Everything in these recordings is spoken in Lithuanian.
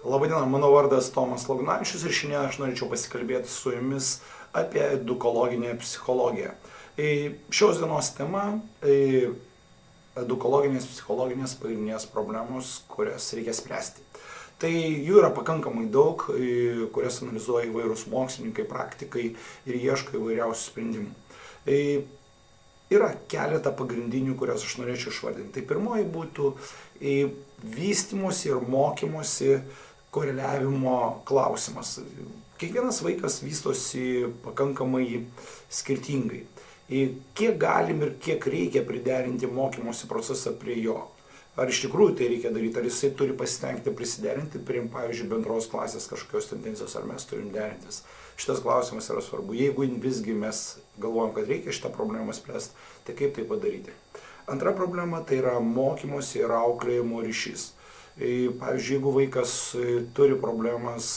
Labadiena, mano vardas Tomas Lagnavičius ir šiandien aš norėčiau pasikalbėti su jumis apie edukologinę psichologiją. Šios dienos tema edukologinės psichologinės pagrindinės problemos, kurias reikia spręsti. Tai jų yra pakankamai daug, kurias analizuoja įvairūs mokslininkai, praktikai ir ieško įvairiausių sprendimų. Yra keletą pagrindinių, kurias aš norėčiau išvardinti. Tai pirmoji būtų vystymosi ir mokymosi koreliavimo klausimas. Kiekvienas vaikas vystosi pakankamai skirtingai. Kiek galim ir kiek reikia priderinti mokymosi procesą prie jo? Ar iš tikrųjų tai reikia daryti, ar jisai turi pasistengti prisiderinti prie, pavyzdžiui, bendros klasės kažkokios tendencijos, ar mes turim derintis? Šitas klausimas yra svarbu. Jeigu visgi mes galvojam, kad reikia šitą problemą spręsti, tai kaip tai padaryti? Antra problema tai yra mokymosi ir auklėjimo ryšys. Pavyzdžiui, jeigu vaikas turi problemas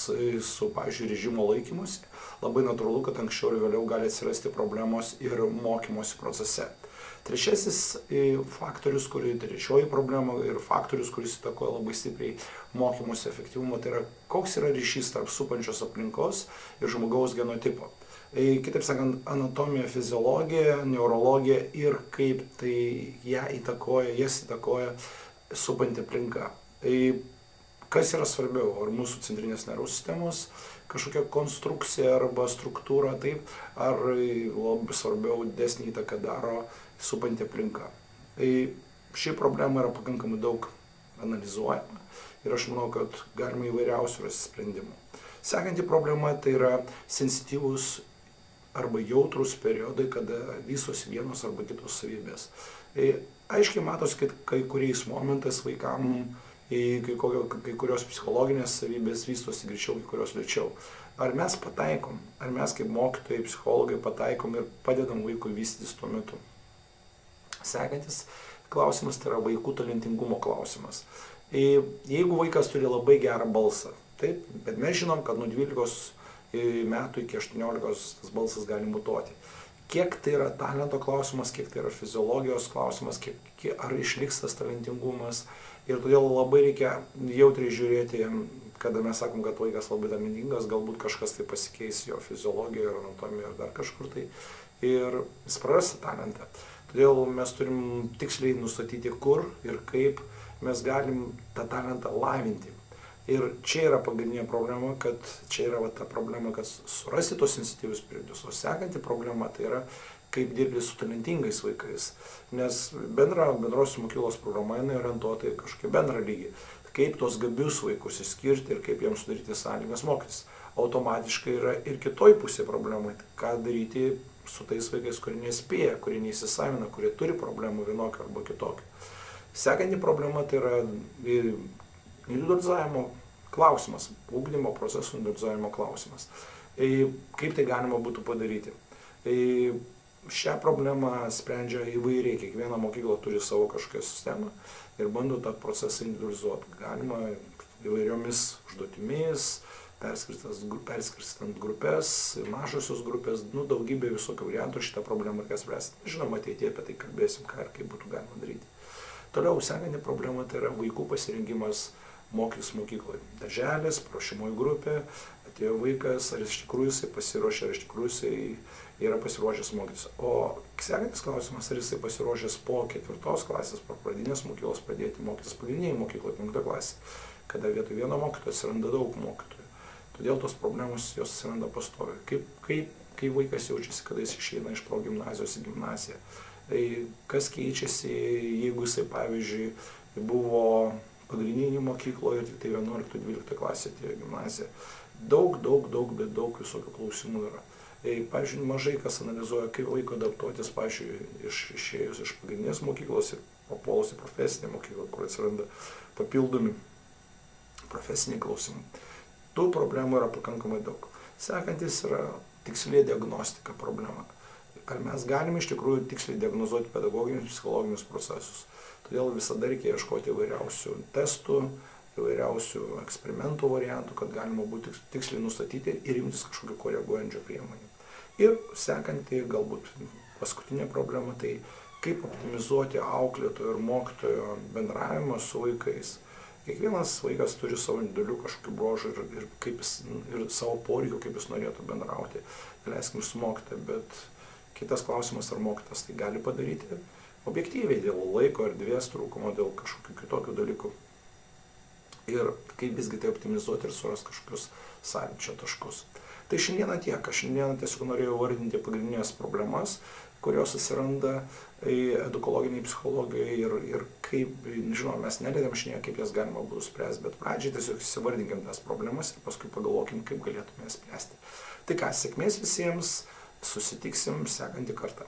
su, pavyzdžiui, režimo laikymusi, labai natūralu, kad anksčiau ir vėliau gali atsirasti problemos ir mokymosi procese. Trečiasis faktorius, trečioji problema ir faktorius, kuris įtakoja labai stipriai mokymosi efektyvumą, tai yra koks yra ryšys tarp supančios aplinkos ir žmogaus genotipo. Kitaip sakant, anatomija, fiziologija, neurologija ir kaip tai jas įtakoja supanti aplinka. Kas yra svarbiau, ar mūsų centrinės nervų sistemos kažkokia konstrukcija arba struktūra, taip, ar labai svarbiau didesnį įtaką daro supanti aplinka. Ši problema yra pakankamai daug analizuojama ir aš manau, kad galima įvairiausių rasti sprendimų. Sekanti problema tai yra sensityvus arba jautrus periodai, kada vystosi vienos arba kitos savybės. Aiškiai matosi, kad kai kuriais momentais vaikam kai kurios psichologinės savybės vystosi greičiau, kai kurios lėčiau. Ar mes pataikom, ar mes kaip mokytojai, psichologai pataikom ir padedam vaikui vystytis tuo metu? Sekantis klausimas tai yra vaikų talentingumo klausimas. Jeigu vaikas turi labai gerą balsą, taip, bet mes žinom, kad nuo 12 metų iki 18 tas balsas gali mutuoti. Kiek tai yra talento klausimas, kiek tai yra fiziologijos klausimas, ar išliks tas talentingumas. Ir todėl labai reikia jautriai žiūrėti, kada mes sakom, kad vaikas labai talentingas, galbūt kažkas tai pasikeis jo fiziologijoje, anatomijoje ar dar kažkur tai. Ir jis prarasta talentą. Todėl mes turim tiksliai nustatyti, kur ir kaip mes galim tą talentą lavinti. Ir čia yra pagrindinė problema, kad surasti tos sensityvius periodus. O sekanti problema tai yra, kaip dirbti su talentingais vaikais. Nes bendros mokyklos programa orientuota į kažkokį bendrą lygį. Kaip tos gabius vaikus išskirti ir kaip jiems sudaryti sąlygas mokytis. Automatiškai yra ir kitoj pusė problemai. Ką daryti su tais vaikais, kurie nespėja, kurie neįsisavina, kurie turi problemų vienokių arba kitokių. Sekanti problema tai yra individualizavimo klausimas, ugdymo procesų individualizavimo klausimas. Kaip tai galima būtų padaryti? Šią problemą sprendžia įvairiai, kiekviena mokykla turi savo kažkokią sistemą ir bando tą procesą individualizuoti. Galima įvairiomis užduotimis, perskirstant grupės, mažosios grupės, daugybė visokių variantų šitą problemą reikia spręsti. Žinoma, ateityje apie tai kalbėsim, ką ir kaip būtų galima daryti. Toliau sekanti problema tai yra vaikų pasirengimas mokytis mokykloje. Darželis, paruošimoji grupė, atėjo vaikas, ar iš tikrųjų jisai pasiruošė, ar iš tikrųjų jisai yra pasiruošęs mokytis. O sekantis klausimas, ar jisai pasiruošęs po 4 klasės, po pradinės mokyklos pradėti mokytis pagrindinėje mokykloje, 5 klasė, kada vietoj vieno mokytojo atsiranda daug mokytojų. Todėl tos problemos jos atsiranda pastoviai. Kaip vaikas jaučiasi, kada jis išeina iš progimnazijos į gimnaziją. Kas keičiasi, jeigu jisai, pavyzdžiui, buvo pagrindinėje mokykloje ir tik tai 11-12 klasė atėjo gimnaziją. Daug visokių klausimų yra. Pavyzdžiui, mažai kas analizuoja, kaip vaiko adaptuotis, pavyzdžiui, išėjus iš pagrindinės mokyklos ir papuolus į profesinę mokyklą, kur atsiranda papildomi profesiniai klausimai. Tų problemų yra pakankamai daug. Sekantis yra tiksliai diagnostika problema. Ar mes galime iš tikrųjų tiksliai diagnozuoti pedagoginius, psichologinius procesus. Todėl visada reikia ieškoti įvairiausių testų, įvairiausių eksperimentų variantų, kad galima būtų tiksliai nustatyti ir imtis kažkokių koreguojančių priemonių. Ir sekanti, galbūt paskutinė problema, tai kaip optimizuoti auklėtojo ir mokytojo bendravimą su vaikais. Kiekvienas vaikas turi savo individualių kažkokių bruožų ir savo poreikių, kaip jis norėtų bendrauti. Leiskim su mokytoju, bet kitas klausimas, ar mokytas tai gali padaryti objektyviai dėl laiko, erdvės trūkumo, dėl kažkokių kitokių dalykų. Ir kaip visgi tai optimizuoti ir surasti kažkokius sąlyčio taškus. Tai šiandieną tiek. Aš šiandieną tiesiog norėjau vardinti pagrindinės problemas, kurios atsiranda edukologiniai psichologai ir kaip, žinoma, mes nededam šiandien, kaip jas galima būtų spręsti, bet pradžiai tiesiog įsivardinkim tas problemas ir paskui pagalvokim, kaip galėtume jas spręsti. Tai ką, sėkmės visiems, susitiksim sekantį kartą.